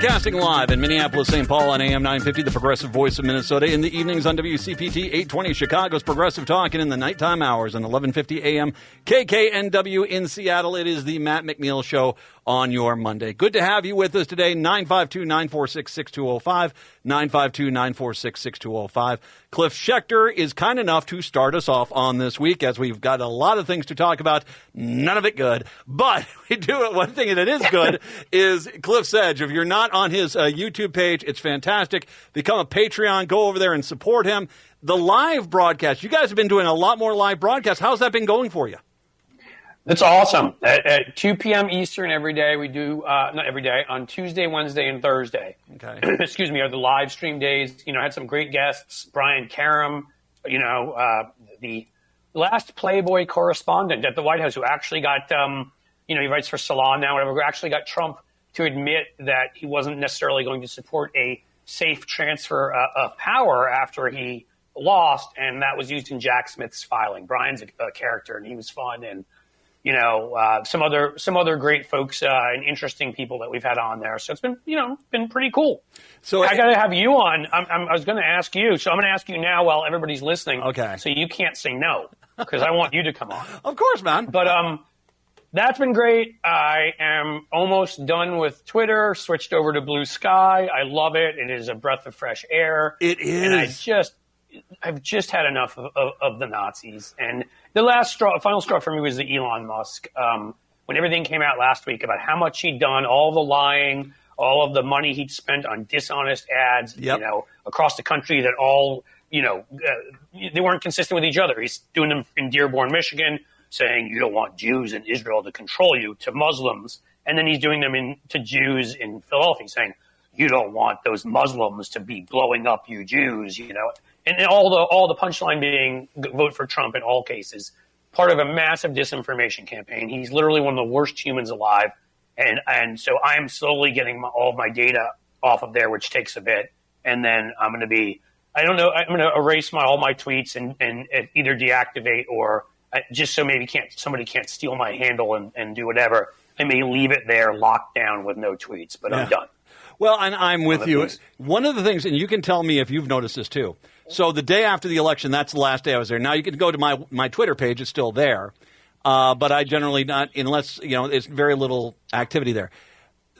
Broadcasting live in Minneapolis, St. Paul on AM 950, the progressive voice of Minnesota. In the evenings on WCPT 820, Chicago's Progressive Talk. And in the nighttime hours on 1150 AM, KKNW in Seattle. It is the Matt McNeil Show on your Monday. Good to have you with us today. 952-946-6205, 952-946-6205. Cliff Schecter is kind enough to start us off on this week, as we've got a lot of things to talk about. None of it good. But we do it. One thing that is good is Cliff's Edge. If you're not on his YouTube page, it's fantastic. Become a Patreon. Go over there and support him. The live broadcast, you guys have been doing a lot more live broadcasts. How's that been going for you? That's awesome. At 2 p.m. Eastern every day, we do, not every day, on Tuesday, Wednesday, and Thursday. Okay. Excuse me, are the live stream days. I had some great guests. Brian Karam, the last Playboy correspondent at the White House who actually got, he writes for Salon now, whatever, who actually got Trump to admit that he wasn't necessarily going to support a safe transfer of power after he lost, and that was used in Jack Smith's filing. Brian's a character, and he was fun, and some other great folks and interesting people that we've had on there. So it's been, been pretty cool. So I got to have you on. I was going to ask you, so I'm going to ask you now while everybody's listening. Okay. So you can't say no because I want you to come on. Of course, man. But that's been great. I am almost done with Twitter. Switched over to Blue Sky. I love it. It is a breath of fresh air. It is. And I've just had enough of the Nazis. And the final straw for me was the Elon Musk. When everything came out last week about how much he'd done, all the lying, all of the money he'd spent on dishonest ads, across the country that all, they weren't consistent with each other. He's doing them in Dearborn, Michigan, saying you don't want Jews in Israel to control you, to Muslims. And then he's doing them to Jews in Philadelphia, saying you don't want those Muslims to be blowing up you Jews, And all the punchline being vote for Trump in all cases, part of a massive disinformation campaign. He's literally one of the worst humans alive. And so I'm slowly getting all of my data off of there, which takes a bit. And then I'm going to I'm going to erase all my tweets and either deactivate or just so maybe somebody can't steal my handle and do whatever. I may leave it there locked down with no tweets, but I'm done. Well, and I'm with you. One of the things, and you can tell me if you've noticed this too. So the day after the election, that's the last day I was there. Now you can go to my Twitter page; it's still there, but I generally not unless it's very little activity there.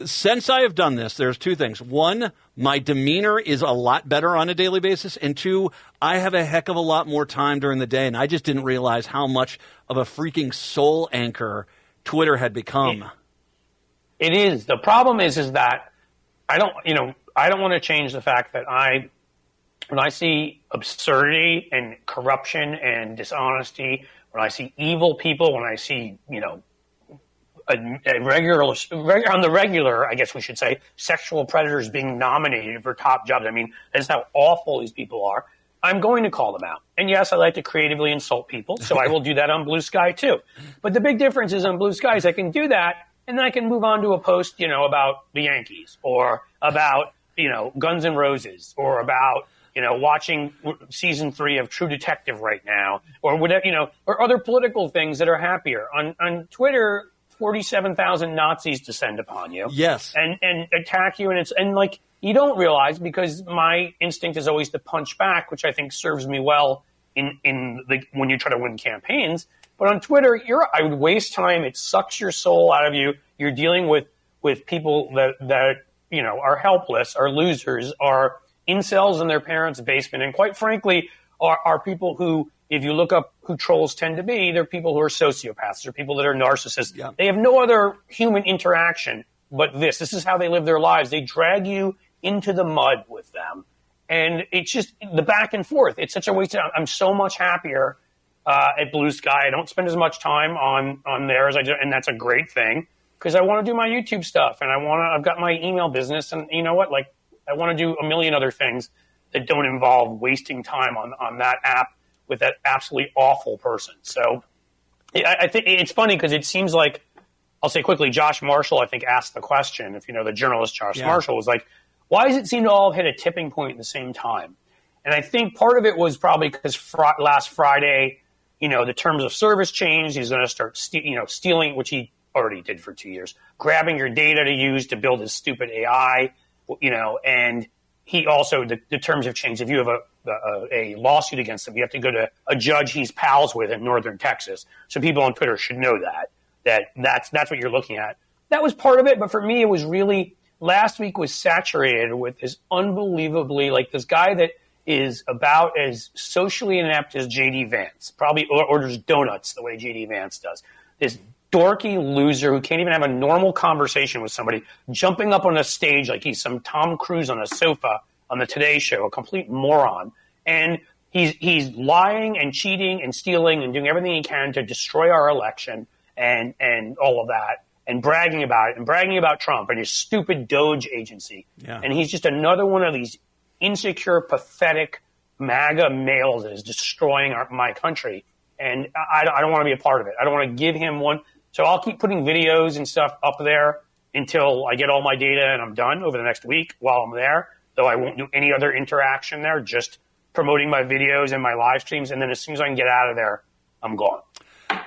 Since I have done this, there's two things. One, my demeanor is a lot better on a daily basis, and two, I have a heck of a lot more time during the day, and I just didn't realize how much of a freaking soul anchor Twitter had become. It is. The problem is that I don't want to change the fact that when I see absurdity and corruption and dishonesty, when I see evil people, when I see, on the regular, I guess we should say, sexual predators being nominated for top jobs. I mean, that's how awful these people are. I'm going to call them out. And yes, I like to creatively insult people, so I will do that on Blue Sky too. But the big difference is on Blue Skies, I can do that, and then I can move on to a post, about the Yankees or about, Guns N' Roses or about, watching season 3 of True Detective right now or whatever, or other political things that are happier. On Twitter, 47,000 Nazis descend upon you. Yes. And attack you. And like, you don't realize, because my instinct is always to punch back, which I think serves me well when you try to win campaigns. But on Twitter, I would waste time. It sucks your soul out of you. You're dealing with people that are helpless, are losers, are incels in their parents' basement, and quite frankly, are people who, if you look up who trolls tend to be, they're people who are sociopaths, or people that are narcissists. Yeah. They have no other human interaction but this. This is how they live their lives. They drag you into the mud with them, and it's just the back and forth. It's such a waste of time. I'm so much happier at Blue Sky. I don't spend as much time on there as I do, and that's a great thing because I want to do my YouTube stuff, and I've got my email business, and you know what? Like, I want to do a million other things that don't involve wasting time on that app with that absolutely awful person. So I think it's funny because it seems like, I'll say quickly, Josh Marshall, I think, asked the question, if you know the journalist Josh Marshall, was like, why does it seem to all hit a tipping point at the same time? And I think part of it was probably because last Friday, the terms of service changed. He's going to start stealing, which he already did for 2 years, grabbing your data to use to build his stupid AI. and he also, the terms have changed. If you have a lawsuit against him, you have to go to a judge he's pals with in northern Texas. So people on Twitter should know that's what you're looking at. That was part of it, but for me, it was really, last week was saturated with this unbelievably, like this guy that is about as socially inept as J.D. Vance, probably orders donuts the way J.D. Vance does. This dorky loser who can't even have a normal conversation with somebody, jumping up on a stage like he's some Tom Cruise on a sofa on the Today Show, a complete moron. And he's lying and cheating and stealing and doing everything he can to destroy our election and all of that, and bragging about it and bragging about Trump and his stupid Doge agency. Yeah. And he's just another one of these insecure, pathetic MAGA males that is destroying my country. And I don't want to be a part of it. I don't want to give him one. So I'll keep putting videos and stuff up there until I get all my data and I'm done over the next week while I'm there, though I won't do any other interaction there, just promoting my videos and my live streams. And then as soon as I can get out of there, I'm gone.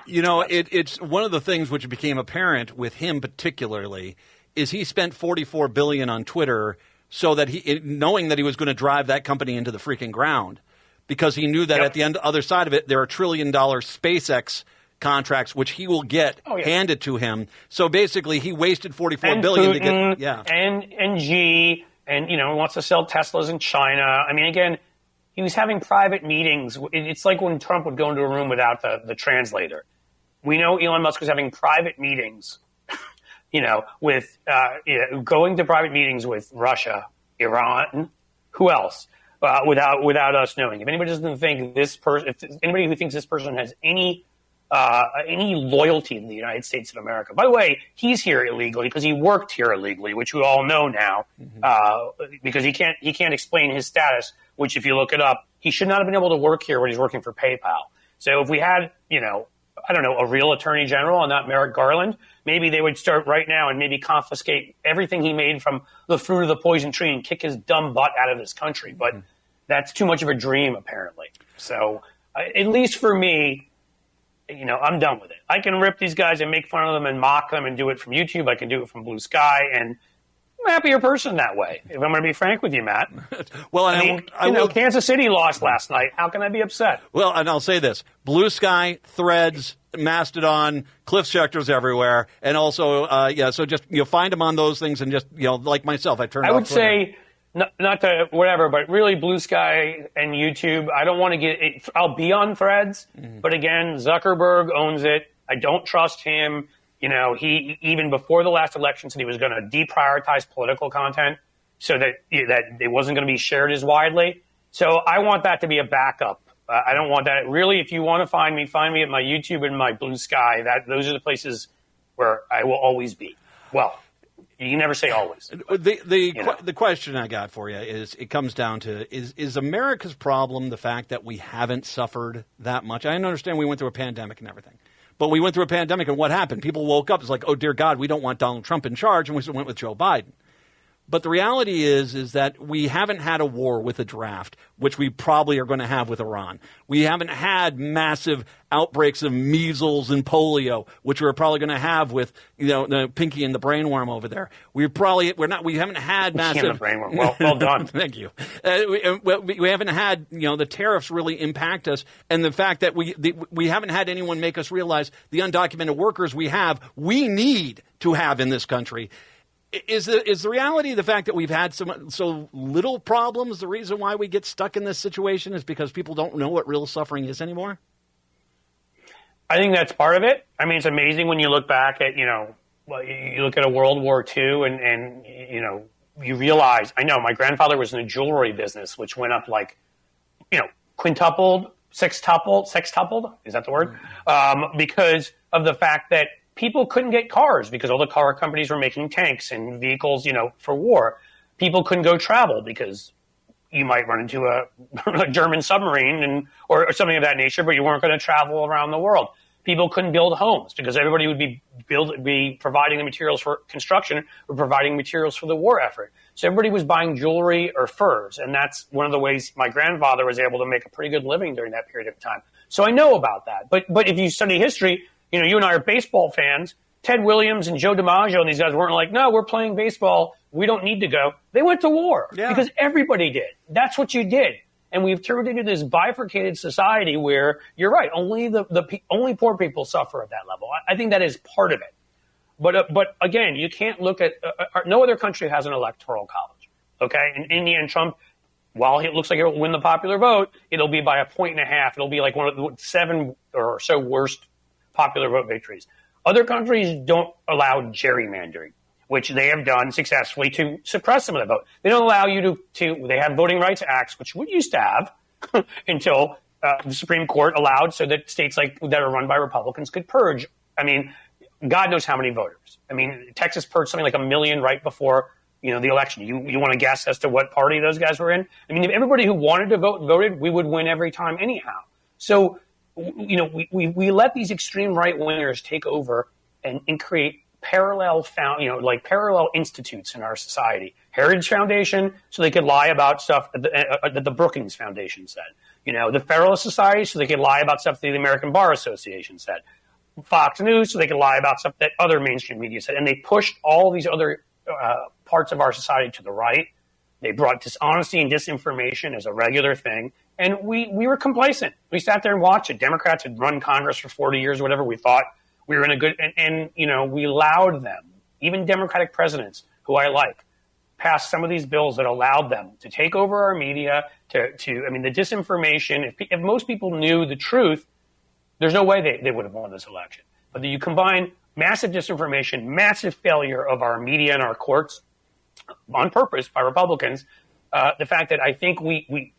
It's one of the things which became apparent with him particularly is he spent $44 billion on Twitter so that knowing that he was going to drive that company into the freaking ground, because he knew that at the other side of it, there are $1 trillion SpaceX contracts which he will get handed to him. So basically, he wasted $44 billion Putin, to get and Xi, and wants to sell Teslas in China. I mean, again, he was having private meetings. It's like when Trump would go into a room without the translator. We know Elon Musk was having private meetings. With going to private meetings with Russia, Iran, who else, without us knowing. If anybody doesn't think this person, if anybody who thinks this person has any loyalty in the United States of America, by the way, he's here illegally because he worked here illegally, which we all know now, because he can't explain his status. Which, if you look it up, he should not have been able to work here when he's working for PayPal. So if we had, I don't know, a real attorney general and not Merrick Garland, maybe they would start right now and maybe confiscate everything he made from the fruit of the poison tree and kick his dumb butt out of this country. But that's too much of a dream, apparently. So at least for me, I'm done with it. I can rip these guys and make fun of them and mock them and do it from YouTube. I can do it from Blue Sky, and I'm a happier person that way, if I'm going to be frank with you, Matt. Well, I will. Kansas City lost last night. How can I be upset? Well, and I'll say this. Blue Sky, Threads, Mastodon, Cliff Schecter's everywhere. And also, so just find them on those things and just, like myself, I turned off Twitter. Say, not to whatever, but really Blue Sky and YouTube, I don't want to get it. I'll be on Threads, but again, Zuckerberg owns it. I don't trust him. He, even before the last election, said he was going to deprioritize political content so that it wasn't going to be shared as widely. So I want that to be a backup. I don't want that. Really, if you want to find me at my YouTube and my Blue Sky. Those are the places where I will always be. Well, you can never say always. But, the question I got for you is, it comes down to, is America's problem the fact that we haven't suffered that much? I understand we went through a pandemic and everything. But we went through a pandemic, and what happened? People woke up. It's like, oh, dear God, we don't want Donald Trump in charge, and we went with Joe Biden. But the reality is that we haven't had a war with a draft, which we probably are going to have with Iran. We haven't had massive outbreaks of measles and polio, which we're probably going to have with the Pinky and the brainworm over there. We haven't had massive brainworm. Well done. Thank you. We haven't had the tariffs really impact us, and the fact that we haven't had anyone make us realize the undocumented workers we need to have in this country. Is the reality the fact that we've had so little problems the reason why we get stuck in this situation is because people don't know what real suffering is anymore? I think that's part of it. I mean, it's amazing when you look back at, you look at a World War II and you realize, I know my grandfather was in the jewelry business, which went up like, quintupled, sextupled, is that the word? Because of the fact that people couldn't get cars because all the car companies were making tanks and vehicles, for war. People couldn't go travel because you might run into a German submarine or something of that nature, but you weren't going to travel around the world. People couldn't build homes because everybody would be providing the materials for construction or providing materials for the war effort. So everybody was buying jewelry or furs, and that's one of the ways my grandfather was able to make a pretty good living during that period of time. So I know about that. But if you study history, you and I are baseball fans. Ted Williams and Joe DiMaggio and these guys weren't like, no, we're playing baseball We don't need to go. They went to war because everybody did. That's what you did. And we've turned into this bifurcated society where you're right. Only poor people suffer at that level. I think that is part of it. But again, you can't look at no other country has an electoral college. Okay. And in the end, Trump, while it looks like he'll win the popular vote, it'll be by 1.5 points. It'll be like one of the 7 or so worst popular vote victories. Other countries don't allow gerrymandering, which they have done successfully to suppress some of the vote. They don't allow you to they have voting rights acts, which we used to have until the Supreme Court allowed so that states like that are run by Republicans could purge. I mean, God knows how many voters. I mean, Texas purged something like 1 million right before the election. You want to guess as to what party those guys were in? I mean, if everybody who wanted to vote voted, we would win every time anyhow. So, we let these extreme right wingers take over and create parallel institutes in our society. Heritage Foundation, so they could lie about stuff that the Brookings Foundation said. The Federalist Society, so they could lie about stuff that the American Bar Association said. Fox News, so they could lie about stuff that other mainstream media said. And they pushed all these other parts of our society to the right. They brought dishonesty and disinformation as a regular thing. And we were complacent. We sat there and watched it. Democrats had run Congress for 40 years, whatever. We thought we were in a good, and we allowed them, even Democratic presidents who I like, passed some of these bills that allowed them to take over our media, the disinformation. If most people knew the truth, there's no way they would have won this election. But you combine massive disinformation, massive failure of our media and our courts on purpose by Republicans, the fact that I think we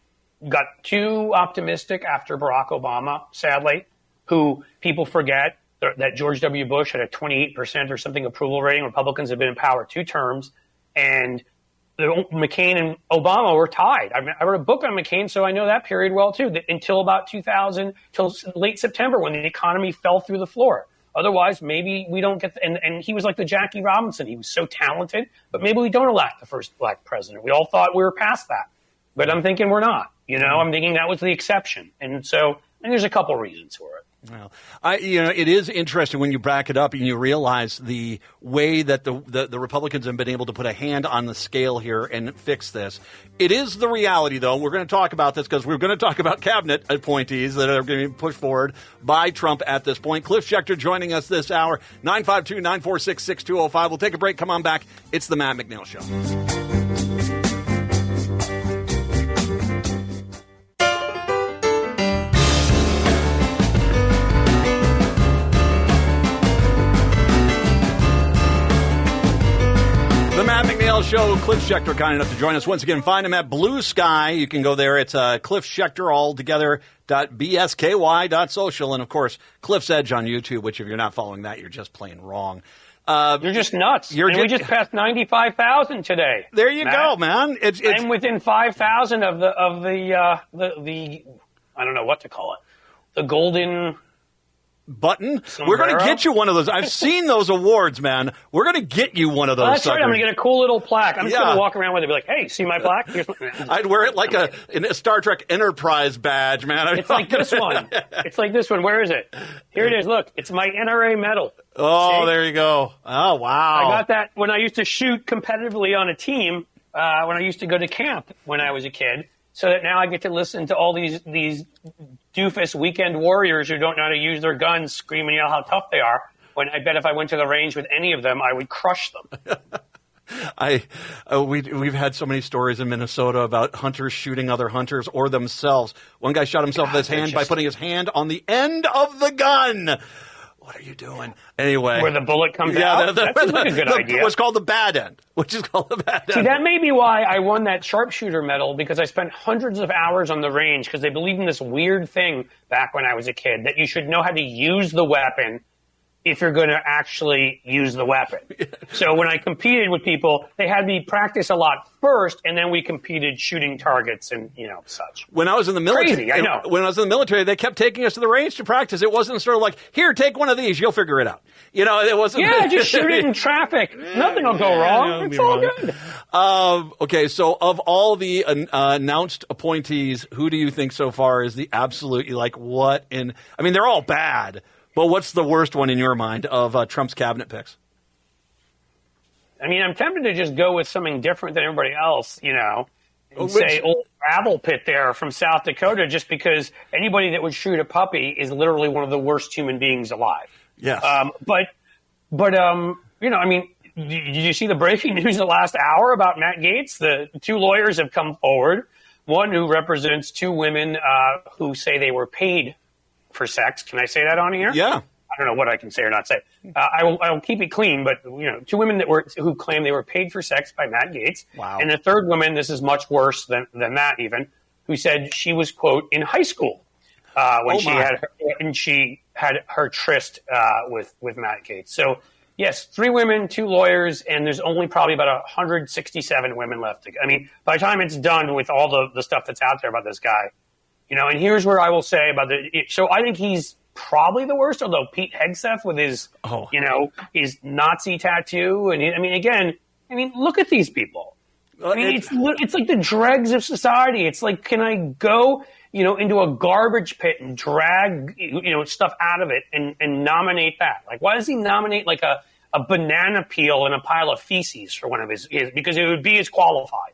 got too optimistic after Barack Obama, sadly, who people forget that George W. Bush had a 28% or something approval rating. Republicans have been in power 2 terms, and McCain and Obama were tied. I wrote a book on McCain, so I know that period well, too, until about 2000, till late September when the economy fell through the floor. Otherwise, maybe we don't get and he was like the Jackie Robinson. He was so talented, but maybe we don't elect the first black president. We all thought we were past that, but I'm thinking we're not. I'm thinking that was the exception. And there's a couple reasons for it. Well, it is interesting when you back it up and you realize the way that the Republicans have been able to put a hand on the scale here and fix this. It is the reality, though. We're going to talk about this because we're going to talk about cabinet appointees that are going to be pushed forward by Trump at this point. Cliff Schecter joining us this hour, 952-946-6205. We'll take a break. Come on back. It's the Matt McNeil Show. Show. Cliff Schecter kind enough to join us once again. Find him at Blue Sky. You can go there. It's Cliff Schecter all together .bsky.social, and of course Cliff's Edge on YouTube. Which if you're not following that, you're just plain wrong. You're just nuts. We just passed 95,000 today. There you go, man. I'm within 5,000 of the I don't know what to call it. The golden button. Sombrero? We're going to get you one of those. I've seen those awards, man. We're going to get you one of those. That's right. I'm going to get a cool little plaque. I'm just going to walk around with it and be like, hey, see my plaque? I'd wear it like a Star Trek Enterprise badge, man. It's like this one. It's like this one. Where is it? Here it is. Look, it's my NRA medal. Oh, see? There you go. Oh, wow. I got that when I used to shoot competitively on a team when I used to go to camp when I was a kid. So that now I get to listen to all these doofus weekend warriors who don't know how to use their guns screaming out how tough they are. When I bet if I went to the range with any of them, I would crush them. We've had so many stories in Minnesota about hunters shooting other hunters or themselves. One guy shot himself with his hand by putting his hand on the end of the gun. What are you doing? Anyway. Where the bullet comes out? That seems like a good idea. What's called the bad end, which is called the bad end. See, that may be why I won that sharpshooter medal, because I spent hundreds of hours on the range because they believed in this weird thing back when I was a kid, that you should know how to use the weapon if you're going to actually use the weapon. So when I competed with people, they had me practice a lot first, and then we competed shooting targets and, such. When I was in the military, crazy, I know. When I was in the military, they kept taking us to the range to practice. It wasn't sort of like, here, take one of these, you'll figure it out. It wasn't. Yeah, just shoot it in traffic. Nothing will go wrong. It's all good. Okay, so of all the announced appointees, who do you think so far is the absolute, they're all bad. But what's the worst one in your mind of Trump's cabinet picks? I mean, I'm tempted to just go with something different than everybody else, and say old gravel pit there from South Dakota, just because anybody that would shoot a puppy is literally one of the worst human beings alive. Yes. I mean, did you see the breaking news the last hour about Matt Gaetz? The two lawyers have come forward, one who represents two women who say they were paid for sex. Can I say that on here? Yeah. I don't know what I can say or not say. I will keep it clean, but two women who claim they were paid for sex by Matt Gaetz. Wow. And the third woman, this is much worse than that even, who said she was, quote, in high school when she had her tryst with Matt Gaetz. So yes, 3 women, 2 lawyers, and there's only probably about 167 women left. I mean, by the time it's done with all the stuff that's out there about this guy, and here's where I will say about so I think he's probably the worst, although Pete Hegseth with his, his Nazi tattoo. And look at these people. It's like the dregs of society. It's like, can I go, into a garbage pit and drag, stuff out of it and nominate that? Like, why does he nominate like a banana peel and a pile of feces for one of his because it would be as qualified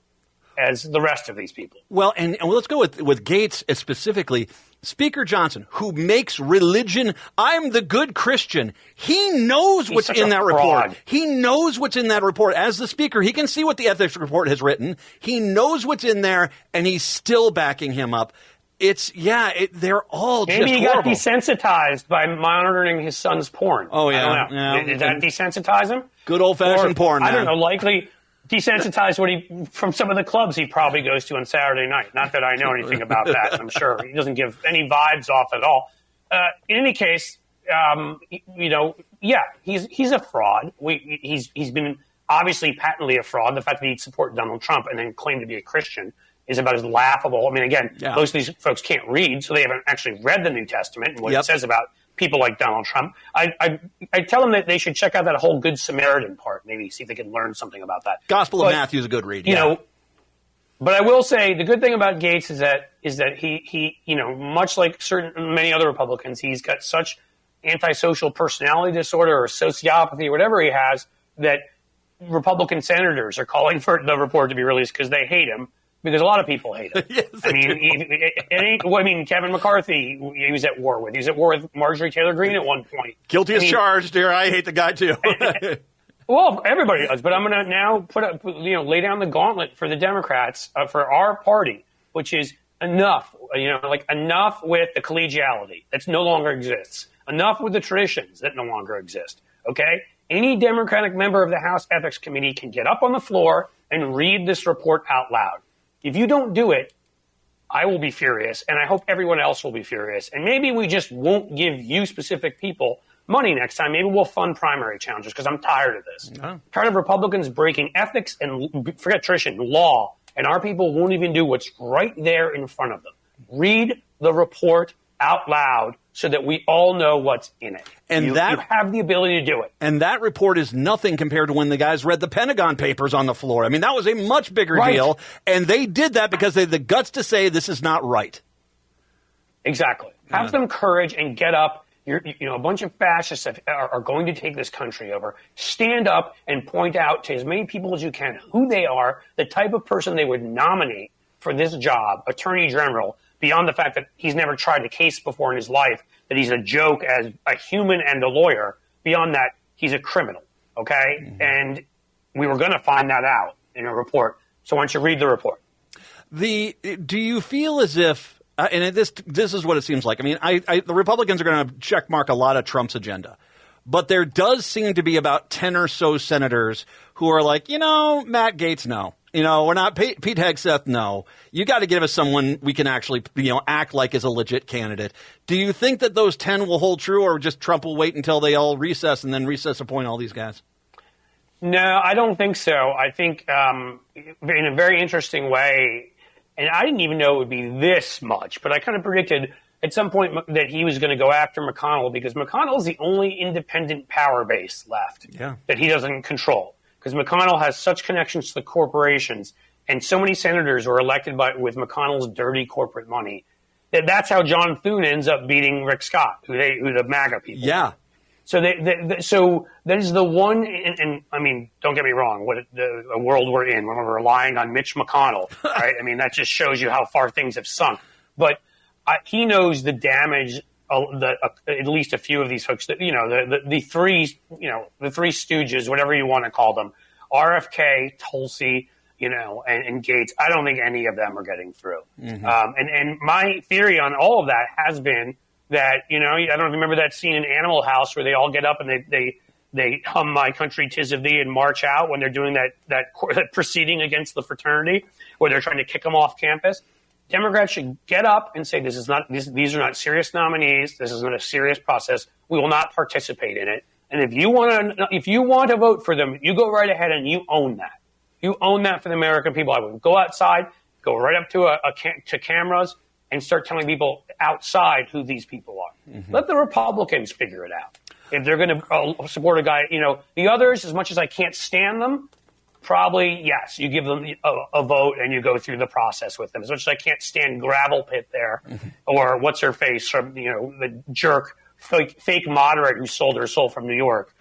as the rest of these people. Well, and let's go with Gaetz specifically. Speaker Johnson, who makes religion, I'm the good Christian. He knows what's in that report. He knows what's in that report. As the speaker, he can see what the ethics report has written. He knows what's in there, and he's still backing him up. They're all just horrible. Maybe he got desensitized by monitoring his son's porn. Oh, yeah. I don't know. Did that desensitize him? Good old-fashioned porn, man. I don't know, likely desensitized from some of the clubs he probably goes to on Saturday night. Not that I know anything about that. I'm sure he doesn't give any vibes off at all. In any case, he's a fraud. He's been obviously patently a fraud. The fact that he'd support Donald Trump and then claim to be a Christian is about as laughable. I mean, again, most of these folks can't read, so they haven't actually read the New Testament and what it says about people like Donald Trump. I tell them that they should check out that whole Good Samaritan part, maybe see if they can learn something about that. Gospel of Matthew is a good read. But I will say the good thing about Gaetz is that he much like many other Republicans, he's got such antisocial personality disorder or sociopathy or whatever he has that Republican senators are calling for the report to be released because they hate him. Because a lot of people hate him. Yes, Kevin McCarthy, he was at war with. He was at war with Marjorie Taylor Greene at one point. Guilty as charged, dear. I hate the guy too. Well, everybody does. But I'm going to now lay down the gauntlet for the Democrats, for our party, which is enough. Enough with the collegiality that no longer exists. Enough with the traditions that no longer exist. Okay? Any Democratic member of the House Ethics Committee can get up on the floor and read this report out loud. If you don't do it, I will be furious, and I hope everyone else will be furious. And maybe we just won't give you specific people money next time. Maybe we'll fund primary challenges because I'm tired of this. Oh. Tired of Republicans breaking ethics and, forget tradition, law, and our people won't even do what's right there in front of them. Read the report out loud so that we all know what's in it. And you have the ability to do it. And that report is nothing compared to when the guys read the Pentagon Papers on the floor. I mean, that was a much bigger deal. And they did that because they had the guts to say this is not right. Exactly. Have some courage and get up. A bunch of fascists are going to take this country over. Stand up and point out to as many people as you can who they are, the type of person they would nominate for this job, Attorney General, beyond the fact that he's never tried a case before in his life, that he's a joke as a human and a lawyer. Beyond that, he's a criminal, okay? Mm-hmm. And we were going to find that out in a report. So why don't you read the report? Do you feel as if, and this is what it seems like. I mean, the Republicans are going to check mark a lot of Trump's agenda. But there does seem to be about 10 or so senators who are like, Matt Gaetz, no. We're not Pete Hegseth, no. You got to give us someone we can actually, act like is a legit candidate. Do you think that those 10 will hold true, or just Trump will wait until they all recess and then recess appoint all these guys? No, I don't think so. I think in a very interesting way, and I didn't even know it would be this much, but I kind of predicted at some point that he was going to go after McConnell because McConnell is the only independent power base left that he doesn't control. Because McConnell has such connections to the corporations, and so many senators were elected with McConnell's dirty corporate money. That's how John Thune ends up beating Rick Scott, who the MAGA people. Yeah. So so that is the one, and I mean, don't get me wrong, the world we're in, when we're relying on Mitch McConnell, right? I mean, that just shows you how far things have sunk. But he knows the damage at least a few of these folks, that the three stooges, whatever you want to call them, RFK, Tulsi, and Gates. I don't think any of them are getting through. Mm-hmm. And my theory on all of that has been that, I don't remember that scene in Animal House where they all get up and they hum "My Country 'Tis of Thee" and march out when they're doing that proceeding against the fraternity, where they're trying to kick them off campus. Democrats should get up and say, these are not serious nominees. This is not a serious process. We will not participate in it. And if you want to vote for them, you go right ahead and you own that. You own that for the American people. I would go outside, go right up to cameras, and start telling people outside who these people are. Mm-hmm. Let the Republicans figure it out. If they're going to support a guy, the others, as much as I can't stand them, probably, yes, you give them a vote and you go through the process with them. As much as I can't stand Gravel Pit there, mm-hmm. or what's her face from, the jerk fake moderate who sold her soul from New York.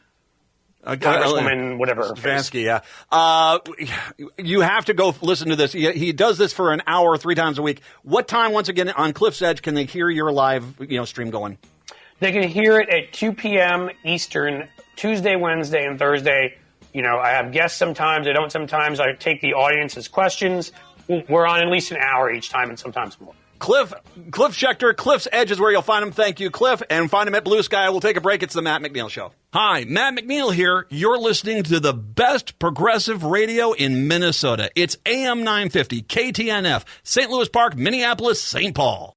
Congresswoman, whatever. Vansky, yeah. You have to go listen to this. He does this for an hour 3 times a week. What time, once again, on Cliff's Edge, can they hear your live stream going? They can hear it at 2 p.m. Eastern, Tuesday, Wednesday, and Thursday. I have guests sometimes. I don't sometimes. I take the audience's questions. We're on at least an hour each time and sometimes more. Cliff Schecter, Cliff's Edge is where you'll find him. Thank you, Cliff. And find him at Blue Sky. We'll take a break. It's the Matt McNeil Show. Hi, Matt McNeil here. You're listening to the best progressive radio in Minnesota. It's AM 950, KTNF, St. Louis Park, Minneapolis, St. Paul.